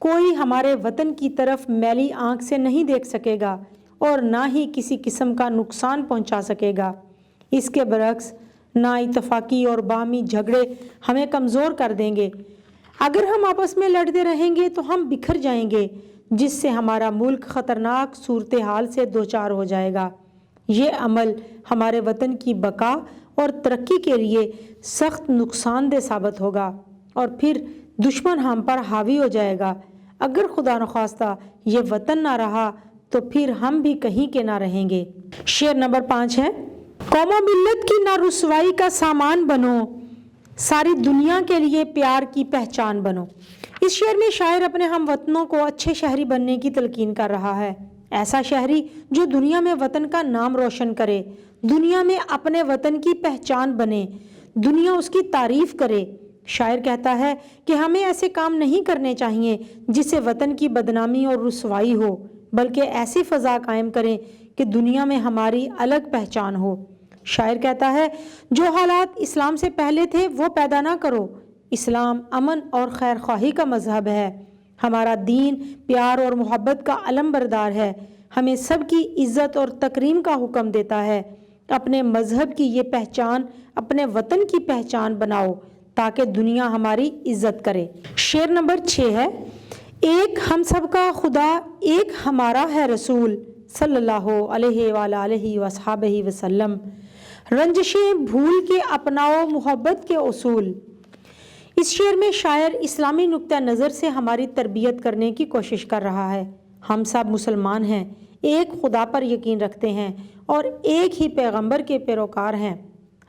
کوئی ہمارے وطن کی طرف میلی آنکھ سے نہیں دیکھ سکے گا اور نہ ہی کسی قسم کا نقصان پہنچا سکے گا۔ اس کے برعکس نا اتفاقی اور باہمی جھگڑے ہمیں کمزور کر دیں گے۔ اگر ہم آپس میں لڑتے رہیں گے تو ہم بکھر جائیں گے، جس سے ہمارا ملک خطرناک صورتحال سے دوچار ہو جائے گا۔ یہ عمل ہمارے وطن کی بقا اور ترقی کے لیے سخت نقصان دہ ثابت ہوگا اور پھر دشمن ہم پر حاوی ہو جائے گا۔ اگر خدا نخواستہ یہ وطن نہ رہا تو پھر ہم بھی کہیں کے نہ رہیں گے۔ شعر نمبر 5 ہے، قوم و ملت کی نہ رسوائی کا سامان بنو، ساری دنیا کے لیے پیار کی پہچان بنو۔ اس شعر میں شاعر اپنے ہم وطنوں کو اچھے شہری بننے کی تلقین کر رہا ہے، ایسا شہری جو دنیا میں وطن کا نام روشن کرے، دنیا میں اپنے وطن کی پہچان بنے، دنیا اس کی تعریف کرے۔ شاعر کہتا ہے کہ ہمیں ایسے کام نہیں کرنے چاہیے جس سے وطن کی بدنامی اور رسوائی ہو، بلکہ ایسی فضا قائم کریں کہ دنیا میں ہماری الگ پہچان ہو۔ شاعر کہتا ہے جو حالات اسلام سے پہلے تھے وہ پیدا نہ کرو۔ اسلام امن اور خیر خواہی کا مذہب ہے، ہمارا دین پیار اور محبت کا علم بردار ہے، ہمیں سب کی عزت اور تکریم کا حکم دیتا ہے۔ اپنے مذہب کی یہ پہچان اپنے وطن کی پہچان بناؤ تاکہ دنیا ہماری عزت کرے۔ شعر نمبر 6 ہے، ایک ہم سب کا خدا ایک ہمارا ہے رسول صلی اللہ علیہ وآلہ وصحبہ وسلم، رنجشیں بھول کے اپناؤ محبت کے اصول۔ اس شعر میں شاعر اسلامی نقطہ نظر سے ہماری تربیت کرنے کی کوشش کر رہا ہے۔ ہم سب مسلمان ہیں، ایک خدا پر یقین رکھتے ہیں اور ایک ہی پیغمبر کے پیروکار ہیں۔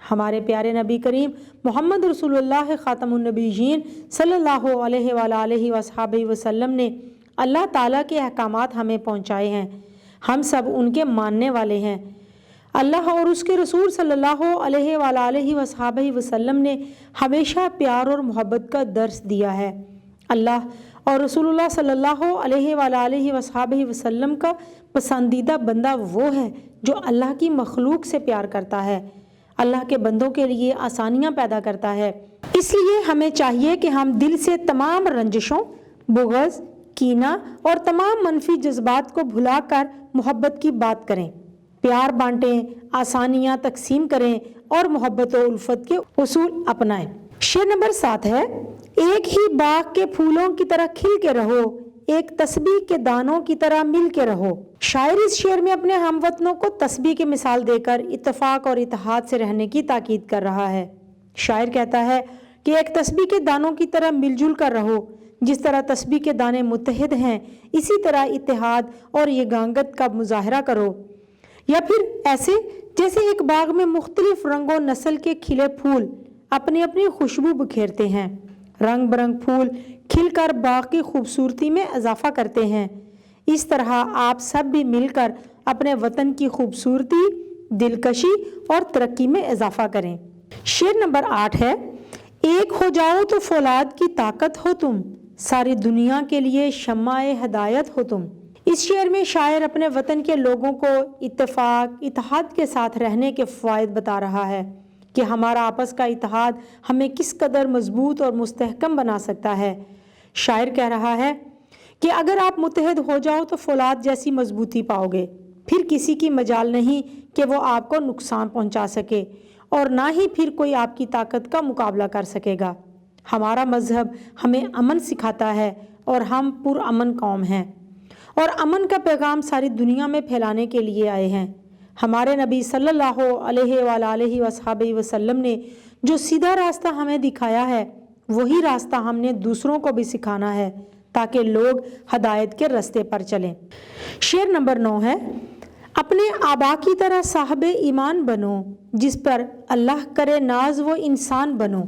ہمارے پیارے نبی کریم محمد رسول اللہ خاتم النبیین صلی اللہ علیہ وآلہ وصحبہ وسلم نے اللہ تعالیٰ کے احکامات ہمیں پہنچائے ہیں، ہم سب ان کے ماننے والے ہیں۔ اللہ اور اس کے رسول صلی اللہ علیہ وآلہ وصحبہ وسلم نے ہمیشہ پیار اور محبت کا درس دیا ہے۔ اللہ اور رسول اللہ صلی اللہ علیہ وآلہ وصحبہ وسلم کا پسندیدہ بندہ وہ ہے جو اللہ کی مخلوق سے پیار کرتا ہے، اللہ کے بندوں کے لیے آسانیاں پیدا کرتا ہے۔ اس لیے ہمیں چاہیے کہ ہم دل سے تمام رنجشوں، بغض، کینہ اور تمام منفی جذبات کو بھلا کر محبت کی بات کریں، پیار بانٹیں، آسانیاں تقسیم کریں اور محبت و الفت کے اصول اپنائیں۔ شعر نمبر 7 ہے، ایک ہی باغ کے پھولوں کی طرح کھل کے رہو، ایک تسبیح کے دانوں کی طرح مل کے رہو۔ شاعر اس شعر میں اپنے ہم وطنوں کو تسبیح کی مثال دے کر اتفاق اور اتحاد سے رہنے کی تاکید کر رہا ہے۔ شاعر کہتا ہے کہ ایک تسبیح کے دانوں کی طرح مل جل کر رہو، جس طرح تسبیح کے دانے متحد ہیں اسی طرح اتحاد اور یگانگت کا مظاہرہ کرو۔ یا پھر ایسے جیسے ایک باغ میں مختلف رنگ و نسل کے کھلے پھول اپنی اپنی خوشبو بکھیرتے ہیں، رنگ برنگ پھول کھل کر باغ کی خوبصورتی میں اضافہ کرتے ہیں، اس طرح آپ سب بھی مل کر اپنے وطن کی خوبصورتی، دلکشی اور ترقی میں اضافہ کریں۔ شعر نمبر 8 ہے، ایک ہو جاؤ تو فولاد کی طاقت ہو تم، ساری دنیا کے لیے شمع ہدایت ہو تم۔ اس شعر میں شاعر اپنے وطن کے لوگوں کو اتفاق، اتحاد کے ساتھ رہنے کے فوائد بتا رہا ہے کہ ہمارا آپس کا اتحاد ہمیں کس قدر مضبوط اور مستحکم بنا سکتا ہے۔ شاعر کہہ رہا ہے کہ اگر آپ متحد ہو جاؤ تو فولاد جیسی مضبوطی پاؤ گے، پھر کسی کی مجال نہیں کہ وہ آپ کو نقصان پہنچا سکے اور نہ ہی پھر کوئی آپ کی طاقت کا مقابلہ کر سکے گا۔ ہمارا مذہب ہمیں امن سکھاتا ہے اور ہم پرامن قوم ہیں اور امن کا پیغام ساری دنیا میں پھیلانے کے لیے آئے ہیں۔ ہمارے نبی صلی اللہ علیہ وآلہ وصحبہ وسلم نے جو سیدھا راستہ ہمیں دکھایا ہے وہی راستہ ہم نے دوسروں کو بھی سکھانا ہے تاکہ لوگ ہدایت کے راستے پر چلیں۔ شعر نمبر 9 ہے، اپنے آبا کی طرح صاحب ایمان بنو، جس پر اللہ کرے ناز وہ انسان بنو۔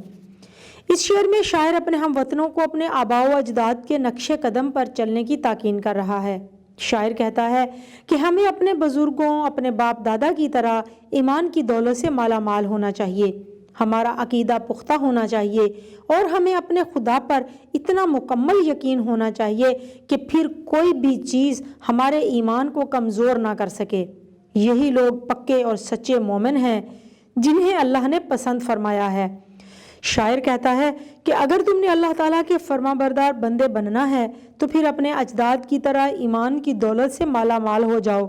اس شعر میں شاعر اپنے ہم وطنوں کو اپنے آباء و اجداد کے نقش قدم پر چلنے کی تاکید کر رہا ہے۔ شاعر کہتا ہے کہ ہمیں اپنے بزرگوں، اپنے باپ دادا کی طرح ایمان کی دولت سے مالا مال ہونا چاہیے، ہمارا عقیدہ پختہ ہونا چاہیے اور ہمیں اپنے خدا پر اتنا مکمل یقین ہونا چاہیے کہ پھر کوئی بھی چیز ہمارے ایمان کو کمزور نہ کر سکے۔ یہی لوگ پکے اور سچے مومن ہیں جنہیں اللہ نے پسند فرمایا ہے۔ شاعر کہتا ہے کہ اگر تم نے اللہ تعالیٰ کے فرما بردار بندے بننا ہے تو پھر اپنے اجداد کی طرح ایمان کی دولت سے مالا مال ہو جاؤ۔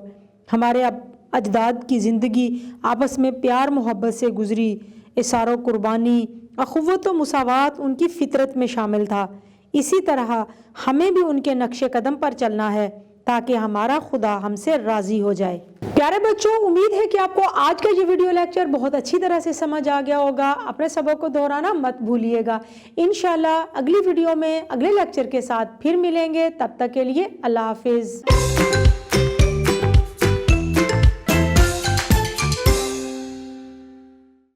ہمارے اجداد کی زندگی آپس میں پیار محبت سے گزری، اثار و قربانی، اخوت و مساوات ان کی فطرت میں شامل تھا۔ اسی طرح ہمیں بھی ان کے نقش قدم پر چلنا ہے تاکہ ہمارا خدا ہم سے راضی ہو جائے۔ پیارے بچوں، امید ہے کہ آپ کو آج کا یہ ویڈیو لیکچر بہت اچھی طرح سے سمجھ آ گیا ہوگا۔ اپنے سبق کو دہرانا مت بھولیے گا۔ انشاءاللہ اگلی ویڈیو میں اگلے لیکچر کے ساتھ پھر ملیں گے، تب تک کے لیے اللہ حافظ۔